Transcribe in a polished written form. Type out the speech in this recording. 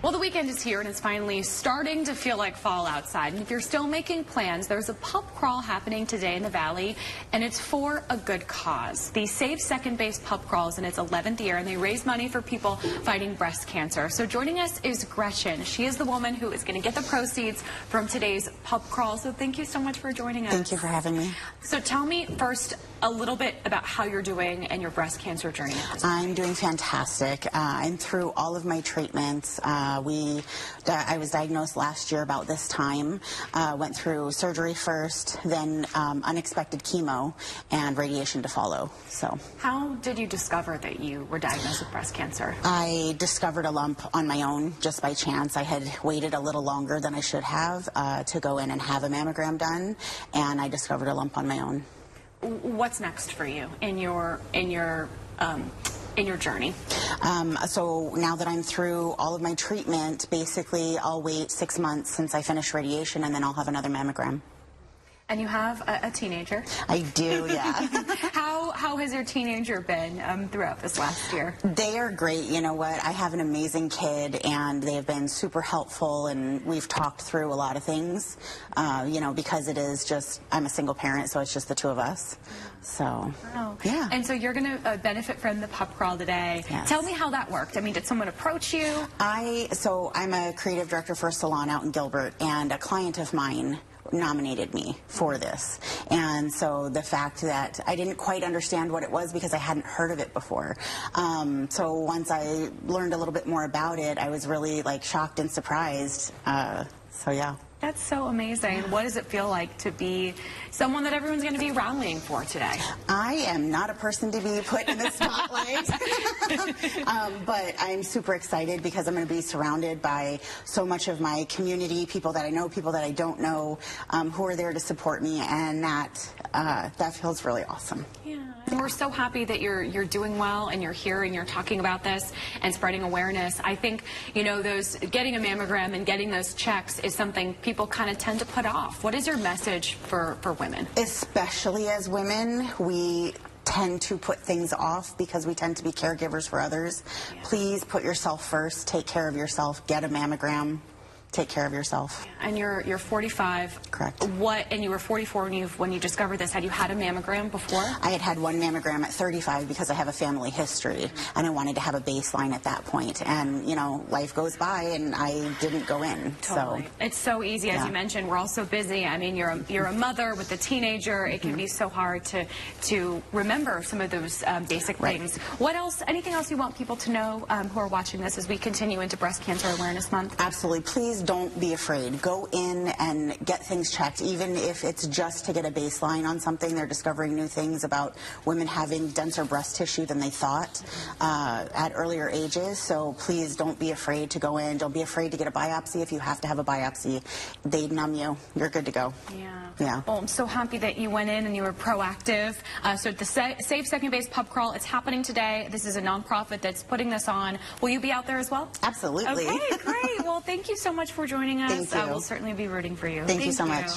Well, the weekend is here and it's finally starting to feel like fall outside. And if you're still making plans, there's a pub crawl happening today in the Valley, and it's for a good cause. The Save Second Base Pub Crawl is in its 11th year, and they raise money for people fighting breast cancer. So joining us is Gretchen. She is the woman who is going to get the proceeds from today's pub crawl. So thank you so much for joining us. Thank you for having me. So tell me first a little bit about how you're doing and your breast cancer journey. I'm doing fantastic. I'm through all of my treatments. I was diagnosed last year about this time. Went through surgery first, then unexpected chemo and radiation to follow. So, how did you discover that you were diagnosed with breast cancer? I discovered a lump on my own just by chance. I had waited a little longer than I should have to go in and have a mammogram done, and I discovered a lump on my own. What's next for you in your journey? So now that I'm through all of my treatment, basically I'll wait 6 months since I finish radiation, and then I'll have another mammogram. And you have a teenager? I do, yeah. How has your teenager been throughout this last year? They are great. You know what? I have an amazing kid, and they have been super helpful, and we've talked through a lot of things, you know, because it is just, I'm a single parent, so it's just the two of us. So, yeah. And so you're going to benefit from the pub crawl today. Yes. Tell me how that worked. I mean, did someone approach you? So I'm a creative director for a salon out in Gilbert, and a client of mine nominated me for this. And so the fact that I didn't quite understand what it was because I hadn't heard of it before. So once I learned a little bit more about it, I was really like shocked and surprised. So yeah. That's so amazing. What does it feel like to be someone that everyone's going to be rallying for today? I am not a person to be put in the spotlight, but I'm super excited because I'm going to be surrounded by so much of my community, people that I know, people that I don't know, who are there to support me, and that feels really awesome. Yeah. And we're so happy that you're doing well and you're here and you're talking about this and spreading awareness. I think, you know, getting a mammogram and getting those checks is something people kind of tend to put off. What is your message for women? Especially as women, we tend to put things off because we tend to be caregivers for others. Yeah. Please put yourself first. Take care of yourself. Get a mammogram. Take care of yourself. And you're 45. Correct. And you were 44 when you discovered this. Had you had a mammogram before? I had one mammogram at 35 because I have a family history, and I wanted to have a baseline at that point. And you know, life goes by, and I didn't go in. Totally. So it's so easy, as you mentioned. We're all so busy. I mean, you're a mother with a teenager. It can be so hard to remember some of those basic things. What else? Anything else you want people to know who are watching this as we continue into Breast Cancer Awareness Month? Absolutely. Please don't be afraid. Go in and get things checked, even if it's just to get a baseline on something. They're discovering new things about women having denser breast tissue than they thought at earlier ages. So please don't be afraid to go in. Don't be afraid to get a biopsy if you have to have a biopsy. They numb you. You're good to go. Yeah. Well, I'm so happy that you went in and you were proactive. So the Save Second Base Pub Crawl, it's happening today. This is a nonprofit that's putting this on. Will you be out there as well? Absolutely. Okay, great. Well, thank you so much for joining us. Thank you. We'll certainly be rooting for you. Thank you so much.